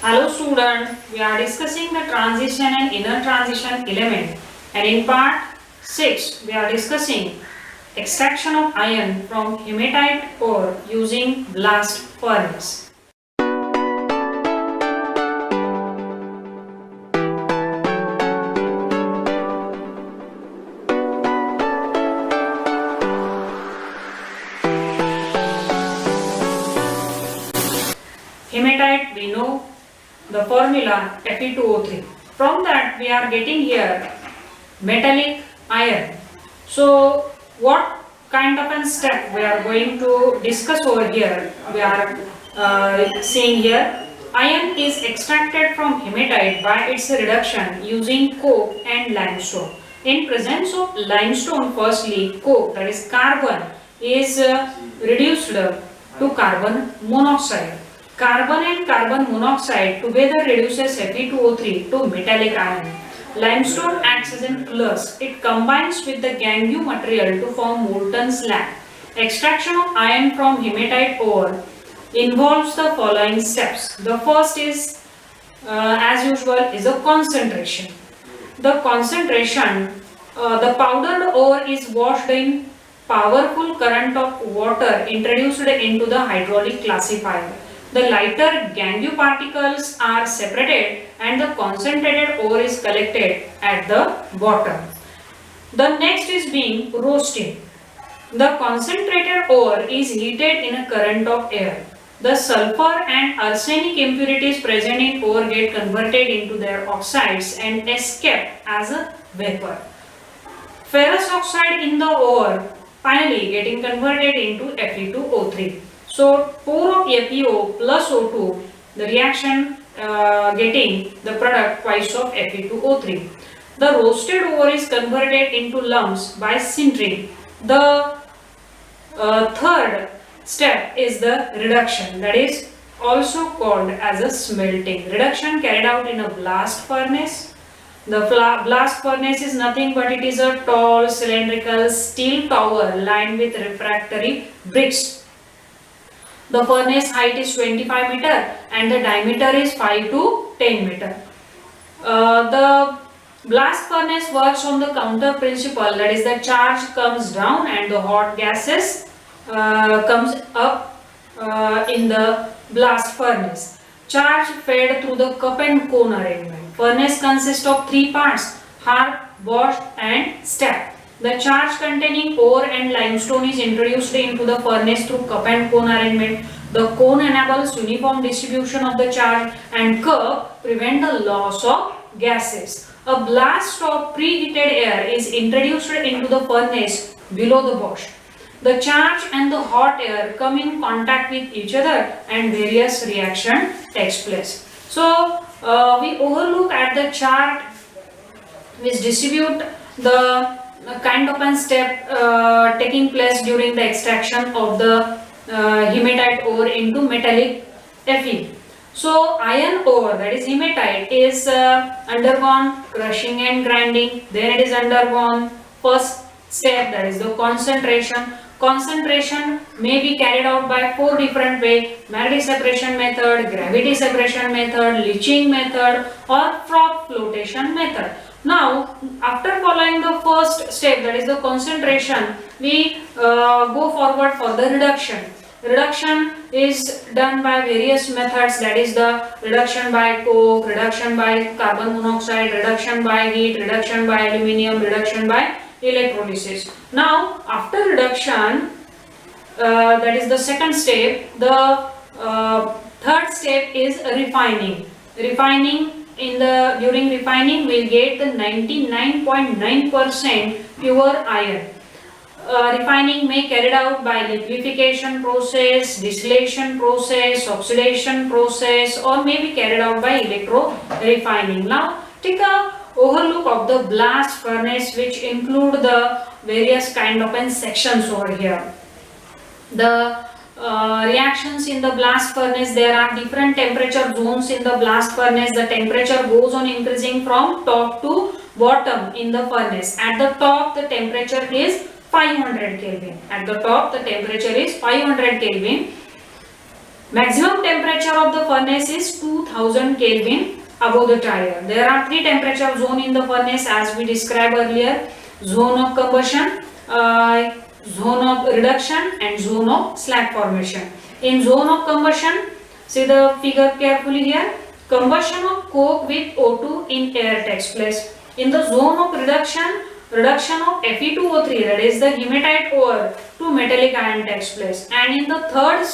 Hello student, we are discussing the transition and inner transition element, and in part 6 we are discussing extraction of iron from hematite ore using blast furnace. Hematite, we know the formula Fe2O3. From that we are getting here metallic iron. So what kind of a step we are going to discuss over here? We are seeing here iron is extracted from hematite by its reduction using coke and limestone. In presence of limestone, firstly coke, that is carbon, is reduced to carbon monoxide. Carbon and carbon monoxide together reduces Fe2O3 to metallic iron. Limestone acts as a plus. It combines with the gangue material to form molten slag. Extraction of iron from hematite ore involves the following steps. The first is, as usual, is a concentration. The concentration, the powdered ore is washed in powerful current of water introduced into the hydraulic classifier. The lighter gangue particles are separated and the concentrated ore is collected at the bottom. The next is being roasting. The concentrated ore is heated in a current of air. The sulfur and arsenic impurities present in ore get converted into their oxides and escape as a vapor. Ferrous oxide in the ore finally getting converted into Fe2O3. So 4 of FeO plus O2, the reaction getting the product twice of Fe2O3. The roasted ore is converted into lumps by sintering. The third step is the reduction, that is also called as a smelting. Reduction carried out in a blast furnace. The blast furnace is nothing but it is a tall cylindrical steel tower lined with refractory bricks. The furnace height is 25 meter and the diameter is 5 to 10 meter. The blast furnace works on the counter principle, that is the charge comes down and the hot gases comes up in the blast furnace. Charge fed through the cup and cone arrangement. Furnace consists of 3 parts: hearth, wash and stack. The charge containing ore and limestone is introduced into the furnace through cup and cone arrangement. The cone enables uniform distribution of the charge and cup prevent the loss of gases. A blast of preheated air is introduced into the furnace below the wash. The charge and the hot air come in contact with each other and various reaction takes place. So we overlook at the chart which distribute the kind of a step taking place during the extraction of the hematite ore into metallic Fe. So iron ore, that is hematite, is undergone crushing and grinding. Then it is undergone first step, that is the concentration. Concentration may be carried out by 4 different ways: magnetic separation method, gravity separation method, leaching method or froth flotation method. Now, after following the first step, that is the concentration, we go forward for the reduction. Reduction is done by various methods, that is the reduction by coke, reduction by carbon monoxide, reduction by heat, reduction by aluminium, reduction by electrolysis. Now, after reduction, that is the second step, the third step is refining. During refining we will get the 99.9% pure iron. Refining may carried out by liquefaction process, distillation process, oxidation process, or may be carried out by electro refining. Now take a overlook of the blast furnace, which include the various kind of sections over here. The reactions in the blast furnace, there are different temperature zones in the blast furnace. The temperature goes on increasing from top to bottom in the furnace. At the top the temperature is 500 Kelvin. At the top the temperature is 500 Kelvin. Maximum temperature of the furnace is 2000 Kelvin above the tire. There are three temperature zone in the furnace as we described earlier: zone of combustion, zone of reduction, and zone of slag formation. In zone of combustion, see the figure carefully here. Combustion of coke with O2 in air takes place. In the zone of reduction, reduction of Fe2O3, that is the hematite ore, to metallic ion takes place. And in the third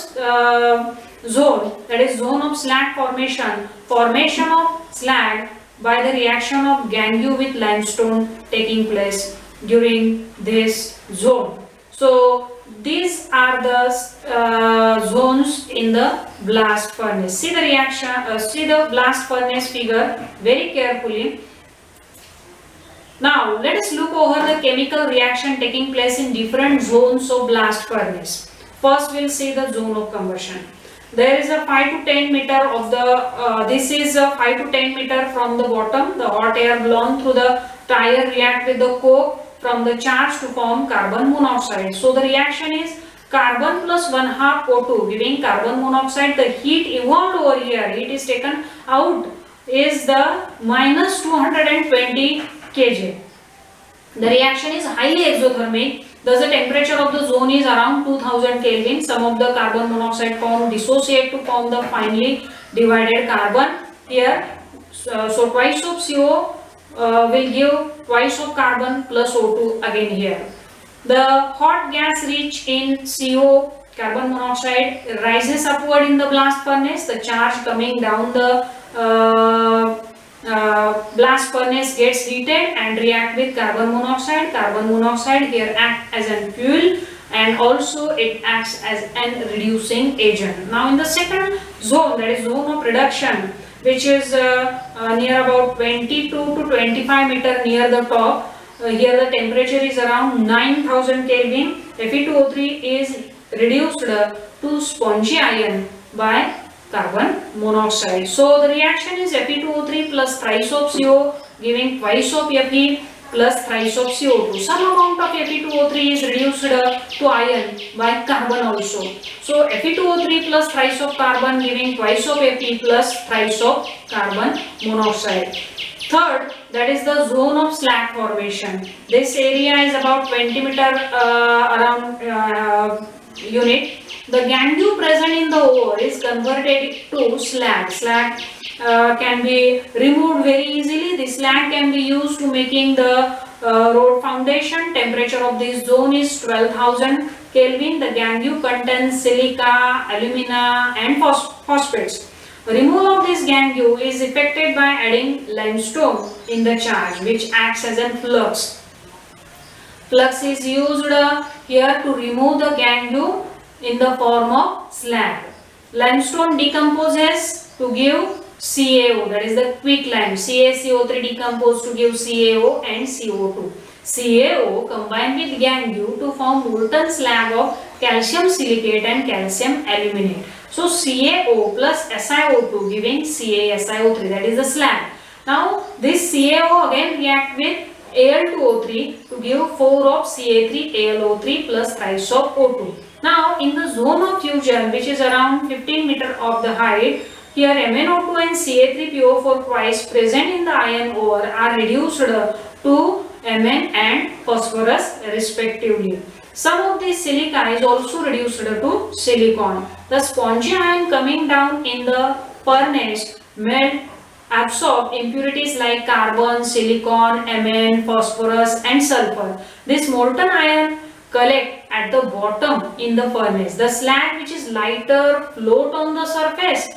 zone, that is zone of slag formation, formation of slag by the reaction of gangue with limestone taking place during this zone. So these are the zones in the blast furnace. See the reaction, see the blast furnace figure very carefully. Now let us look over the chemical reaction taking place in different zones of blast furnace. First we will see the zone of combustion. There is a 5 to 10 meter of the, this is a 5 to 10 meter from the bottom. The hot air blown through the tire react with the coke from the charge to form carbon monoxide. So the reaction is carbon plus 1/2 O2 giving carbon monoxide. The heat evolved over here, heat is taken out, is the minus 220 kJ. The reaction is highly exothermic. Thus the temperature of the zone is around 2000 Kelvin. Some of the carbon monoxide form dissociate to form the finely divided carbon here. So twice of CO will give twice of carbon plus O2 again here. The hot gas rich in CO, carbon monoxide, rises upward in the blast furnace. The charge coming down the blast furnace gets heated and react with carbon monoxide. Carbon monoxide here acts as a fuel and also it acts as an reducing agent. Now in the second zone, that is zone of reduction, which is near about 22 to 25 meter near the top. Here the temperature is around 9000 Kelvin. Fe2O3 is reduced to spongy ion by carbon monoxide. So the reaction is Fe2O3 plus thrice of CO giving twice of Fe plus thrice of CO2. Some amount of Fe2O3 is reduced to iron by carbon also. So Fe2O3 plus thrice of carbon giving twice of Fe plus thrice of carbon monoxide. Third, that is the zone of slag formation. This area is about 20 meter around unit. The gangue present in the ore is converted to slag. Slag can be removed very easily. The slag can be used to making the road foundation. Temperature of this zone is 12,000 Kelvin. The gangue contains silica, alumina and phosphates. Removal of this gangue is effected by adding limestone in the charge, which acts as a flux. Flux is used here to remove the gangue in the form of slag. Limestone decomposes to give CaO, that is the quicklime. CaCO3 decomposes to give CaO and CO2. CaO combined with gangue to form molten slag of calcium silicate and calcium aluminate. So CaO plus SiO2 giving CaSiO3, that is the slag. Now this CaO again react with Al2O3 to give 4 of Ca3AlO3 plus thrice of O2. Now in the zone of fusion, which is around 15 meter of the height, here MnO2 and Ca3PO4 twice present in the iron ore are reduced to Mn and phosphorus respectively. Some of the silica is also reduced to silicon. The spongy ion coming down in the furnace melt absorb impurities like carbon, silicon, Mn, phosphorus and sulfur. This molten ion collect at the bottom in the furnace. The slag, which is lighter, float on the surface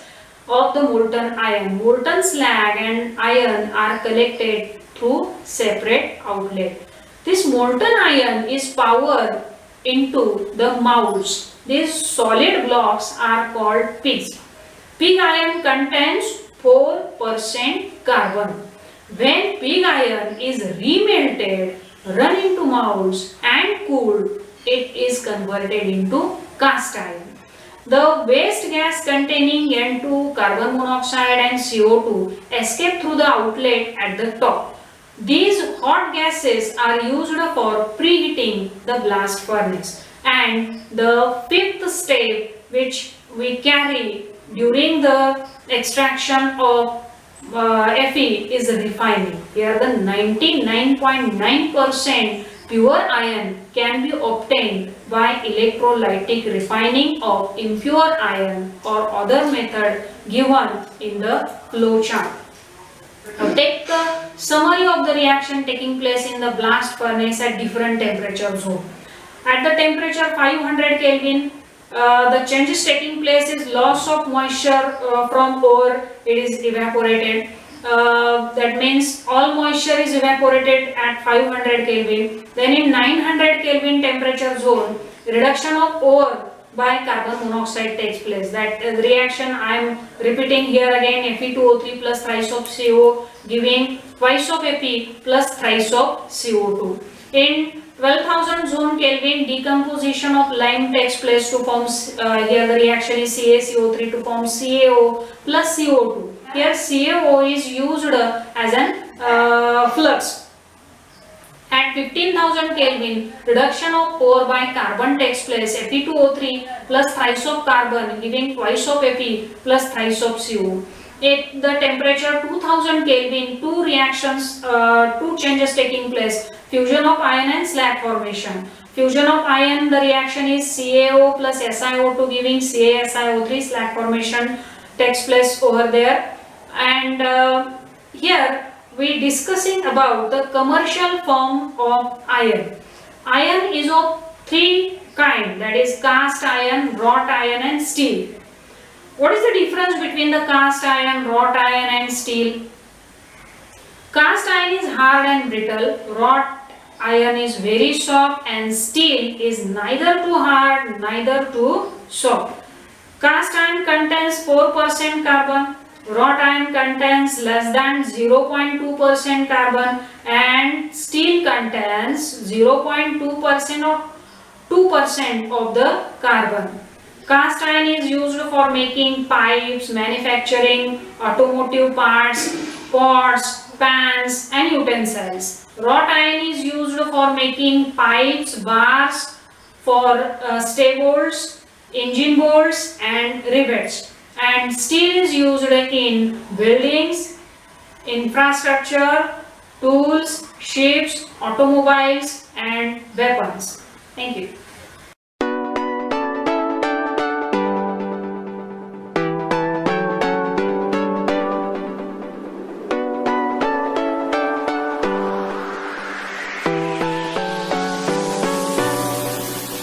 of the molten iron. Molten slag and iron are collected through separate outlet. This molten iron is powered into the molds. These solid blocks are called pigs. Pig iron contains 4% carbon. When pig iron is remelted, run into molds and cooled, it is converted into cast iron. The waste gas containing N2, carbon monoxide and CO2 escape through the outlet at the top. These hot gases are used for preheating the blast furnace. And the fifth step, which we carry during the extraction of Fe is refining. Here the 99.9% pure iron can be obtained by electrolytic refining of impure iron or other method given in the flow chart. Now take the summary of the reaction taking place in the blast furnace at different temperature zone. At the temperature 500 Kelvin, the changes taking place is loss of moisture from ore, it is evaporated. That means all moisture is evaporated at 500 Kelvin. Then in 900 Kelvin temperature zone, reduction of ore by carbon monoxide takes place. That reaction I am repeating here again, Fe2O3 plus thrice of CO giving twice of Fe plus thrice of CO2. In 12,000 zone Kelvin, decomposition of lime takes place to form, here the reaction is CaCO3 to form CaO plus CO2. Here CaO is used as an flux. At 15,000 Kelvin, reduction of ore by carbon takes place, Fe2O3 plus thrice of carbon giving twice of Fe plus thrice of CO. At the temperature 2000 Kelvin, two reactions, two changes taking place, fusion of iron and slag formation. Fusion of iron, the reaction is CaO plus SiO2 giving CaSiO3, slag formation takes place over there. And here we discussing about the commercial form of iron. Iron is of three kinds, that is cast iron, wrought iron and steel. What is the difference between the cast iron, wrought iron and steel? Cast iron is hard and brittle, wrought iron is very soft and steel is neither too hard neither too soft. Cast iron contains 4% carbon, wrought iron contains less than 0.2% carbon and steel contains 0.2% or 2% of the carbon. Cast iron is used for making pipes, manufacturing automotive parts, pots, pans and utensils. Wrought iron is used for making pipes, bars, for stay-bolts, engine bolts and rivets. And steel is used in buildings, infrastructure, tools, ships, automobiles and weapons. Thank you.